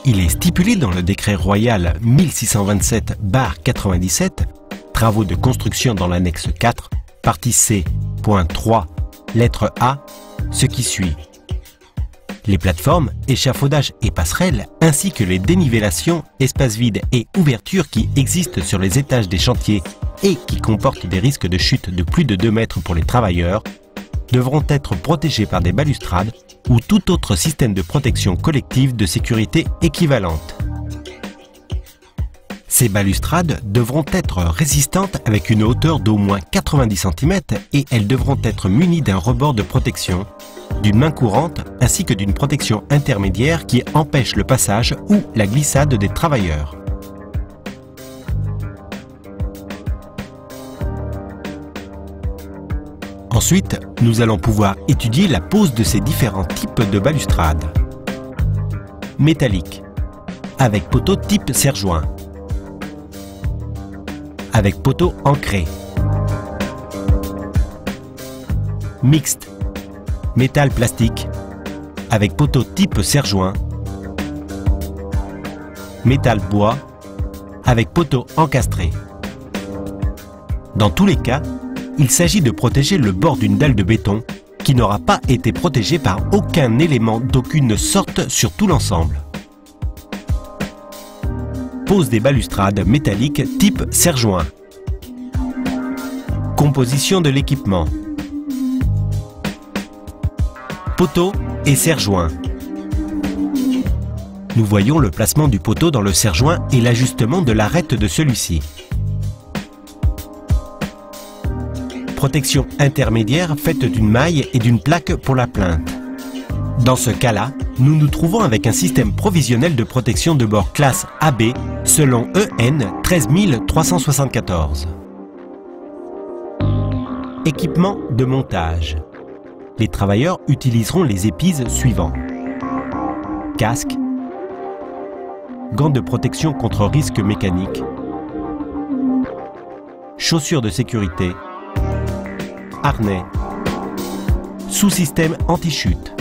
Il est stipulé dans le décret royal 1627/97, travaux de construction dans l'annexe 4, partie C, point 3, lettre A, ce qui suit. Les plateformes, échafaudages et passerelles, ainsi que les dénivellations, espaces vides et ouvertures qui existent sur les étages des chantiers et qui comportent des risques de chute de plus de 2 mètres pour les travailleurs, devront être protégés par des balustrades ou tout autre système de protection collective de sécurité équivalente. Ces balustrades devront être résistantes avec une hauteur d'au moins 90 cm et elles devront être munies d'un rebord de protection, d'une main courante ainsi que d'une protection intermédiaire qui empêche le passage ou la glissade des travailleurs. Ensuite, nous allons pouvoir étudier la pose de ces différents types de balustrades. Métallique, avec poteau type serre-joint, avec poteau ancré. Mixte, métal plastique, avec poteau type serre-joint. Métal bois, avec poteau encastré. Dans tous les cas, il s'agit de protéger le bord d'une dalle de béton qui n'aura pas été protégé par aucun élément d'aucune sorte sur tout l'ensemble. Pose des balustrades métalliques type serre-joint. Composition de l'équipement. Poteau et serre-joint. Nous voyons le placement du poteau dans le serre-joint et l'ajustement de l'arête de celui-ci. Protection intermédiaire faite d'une maille et d'une plaque pour la plinthe. Dans ce cas-là, nous nous trouvons avec un système provisionnel de protection de bord classe AB selon EN 13374. Équipement de montage. Les travailleurs utiliseront les épices suivants. Casque, gants de protection contre risque mécanique, chaussures de sécurité, harnais, sous-système anti-chute,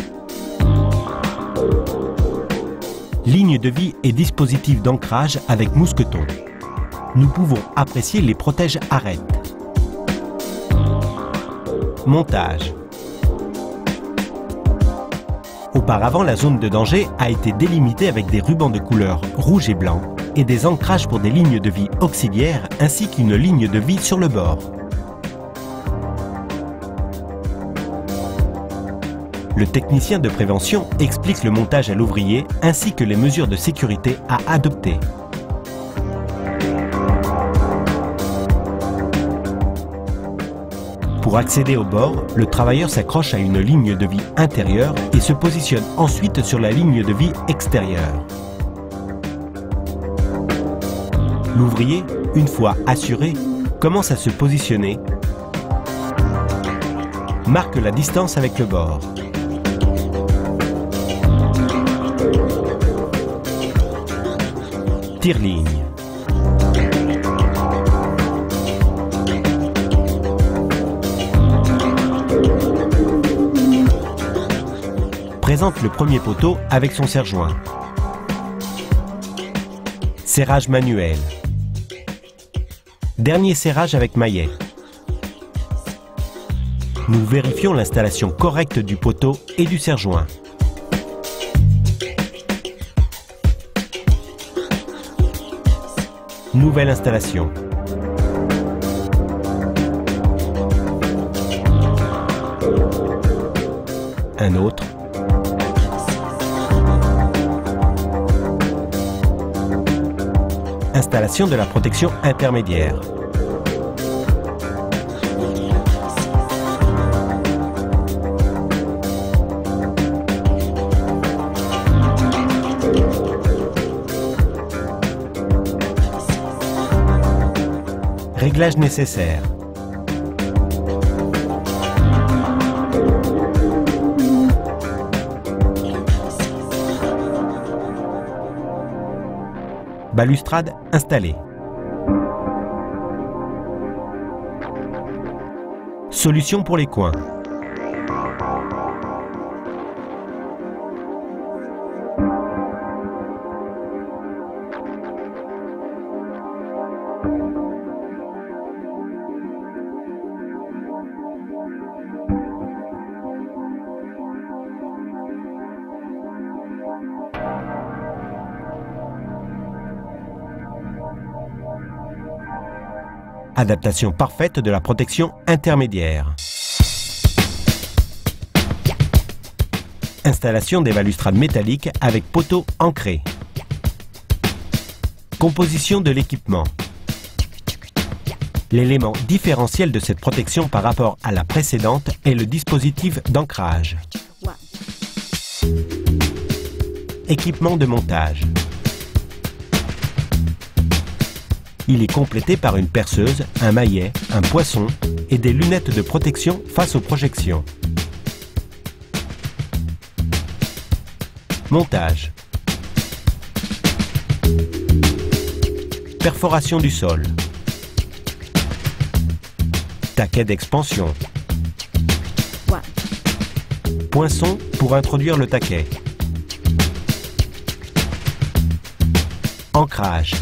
ligne de vie et dispositif d'ancrage avec mousqueton. Nous pouvons apprécier les protège-arêtes. Montage. Auparavant, la zone de danger a été délimitée avec des rubans de couleur rouge et blanc et des ancrages pour des lignes de vie auxiliaires ainsi qu'une ligne de vie sur le bord. Le technicien de prévention explique le montage à l'ouvrier ainsi que les mesures de sécurité à adopter. Pour accéder au bord, le travailleur s'accroche à une ligne de vie intérieure et se positionne ensuite sur la ligne de vie extérieure. L'ouvrier, une fois assuré, commence à se positionner, marque la distance avec le bord. Tire-ligne. Présente le premier poteau avec son serre-joint. Serrage manuel. Dernier serrage avec maillet. Nous vérifions l'installation correcte du poteau et du serre-joint. Nouvelle installation. Un autre. Installation de la protection intermédiaire. Réglage nécessaire. Balustrade installée. Solution pour les coins. Adaptation parfaite de la protection intermédiaire. Installation des balustrades métalliques avec poteaux ancrés. Composition de l'équipement. L'élément différentiel de cette protection par rapport à la précédente est le dispositif d'ancrage. Équipement de montage. Il est complété par une perceuse, un maillet, un poinçon et des lunettes de protection face aux projections. Montage. Perforation du sol. Taquet d'expansion. Poinçon pour introduire le taquet. Ancrage.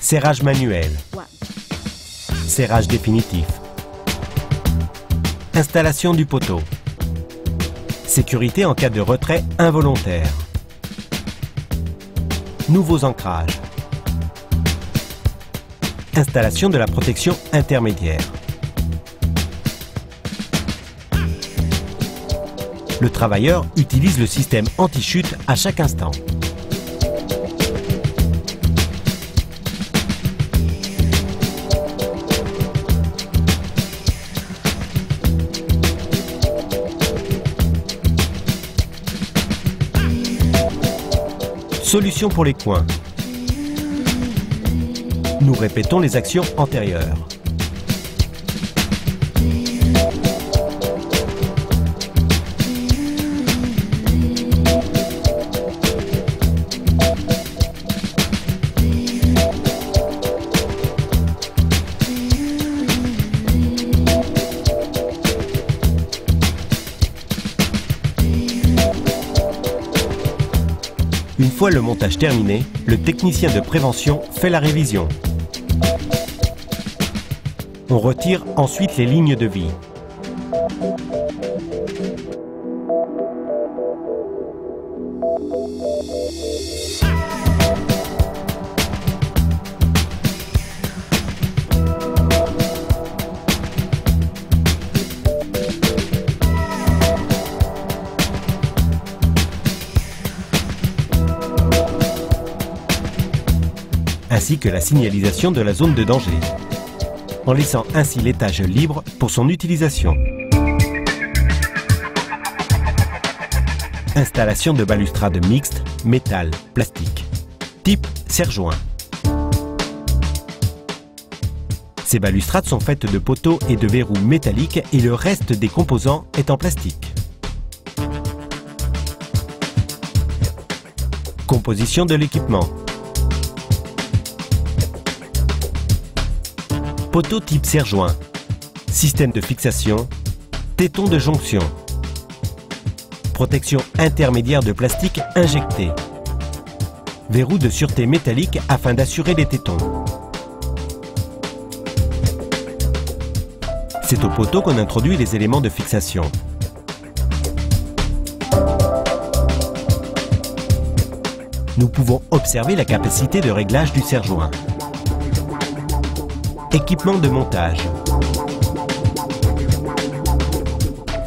Serrage manuel. Serrage définitif. Installation du poteau. Sécurité en cas de retrait involontaire. Nouveaux ancrages. Installation de la protection intermédiaire. Le travailleur utilise le système anti-chute à chaque instant. Solution pour les coins. Nous répétons les actions antérieures. Une fois le montage terminé, le technicien de prévention fait la révision. On retire ensuite les lignes de vie. Ainsi que la signalisation de la zone de danger, en laissant ainsi l'étage libre pour son utilisation. Installation de balustrades mixtes, métal, plastique. Type serre-joint. Ces balustrades sont faites de poteaux et de verrous métalliques et le reste des composants est en plastique. Composition de l'équipement. Poteau type serre-joint. Système de fixation. Téton de jonction. Protection intermédiaire de plastique injecté. Verrou de sûreté métallique afin d'assurer les tétons. C'est au poteau qu'on introduit les éléments de fixation. Nous pouvons observer la capacité de réglage du serre-joint. Équipement de montage.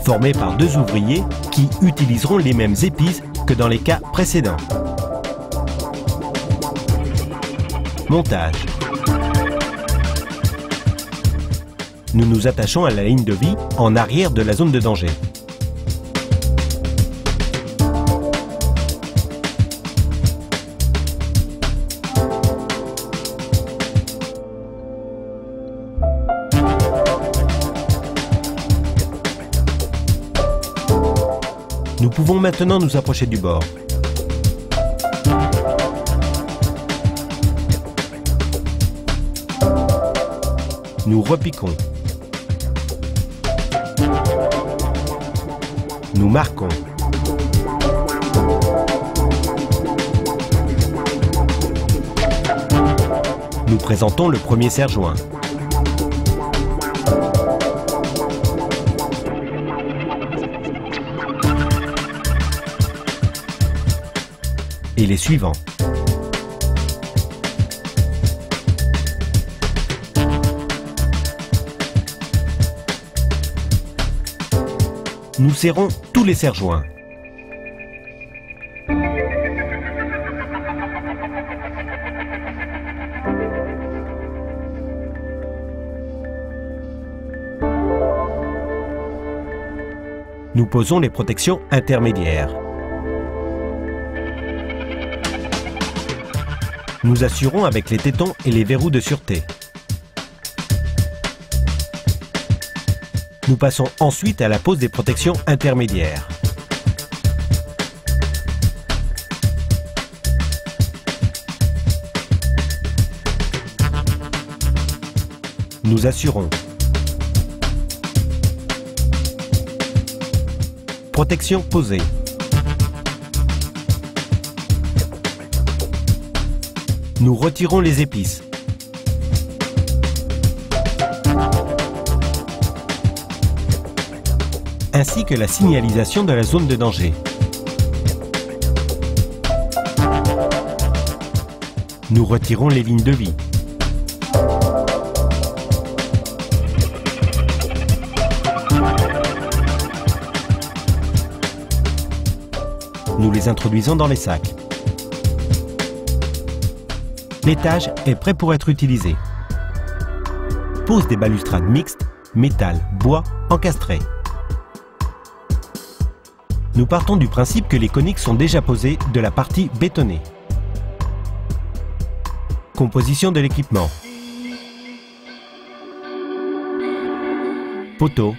Formé par deux ouvriers qui utiliseront les mêmes épices que dans les cas précédents. Montage. Nous nous attachons à la ligne de vie en arrière de la zone de danger. Nous pouvons maintenant nous approcher du bord. Nous repiquons. Nous marquons. Nous présentons le premier serre-joint. Et les suivants. nous serrons tous les serre-joints. Nous posons les protections intermédiaires. Nous assurons avec les tétons et les verrous de sûreté. Nous passons ensuite à la pose des protections intermédiaires. Nous assurons. Protection posée. Nous retirons les épices. Ainsi que la signalisation de la zone de danger. Nous retirons les lignes de vie. Nous les introduisons dans les sacs. L'étage est prêt pour être utilisé. Pose des balustrades mixtes, métal, bois, encastrés. Nous partons du principe que les coniques sont déjà posées de la partie bétonnée. Composition de l'équipement. Poteaux.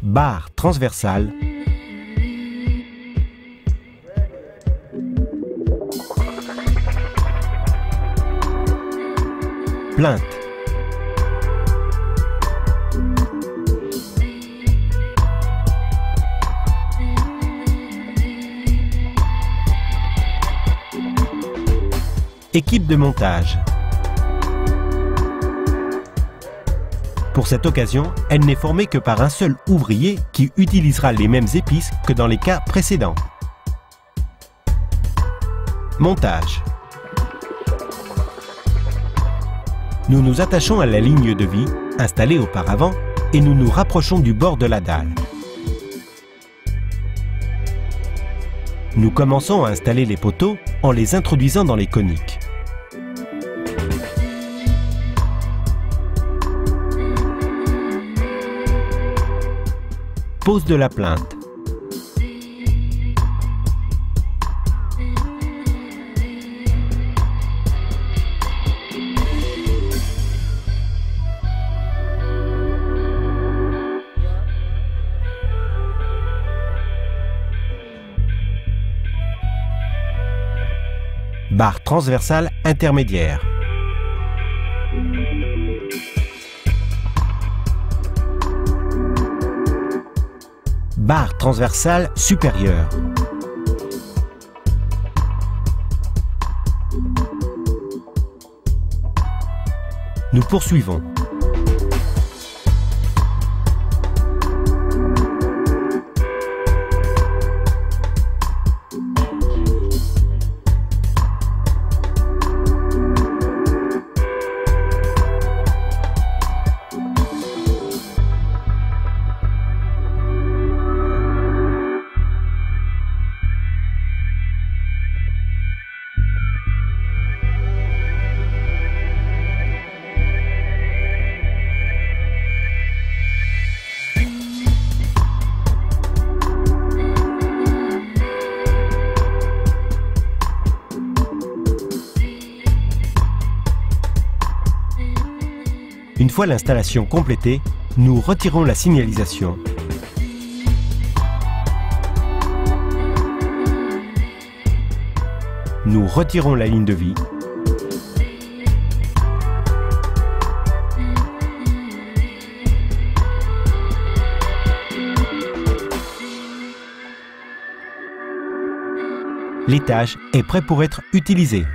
Barres transversales. Plinthe. Équipe de montage. Pour cette occasion, elle n'est formée que par un seul ouvrier qui utilisera les mêmes épices que dans les cas précédents. Montage. Nous nous attachons à la ligne de vie, installée auparavant, et nous nous rapprochons du bord de la dalle. Nous commençons à installer les poteaux en les introduisant dans les coniques. Pose de la plinthe. Barre transversale intermédiaire. Barre transversale supérieure. Nous poursuivons. Une fois l'installation complétée, nous retirons la signalisation. Nous retirons la ligne de vie. L'étage est prêt pour être utilisé.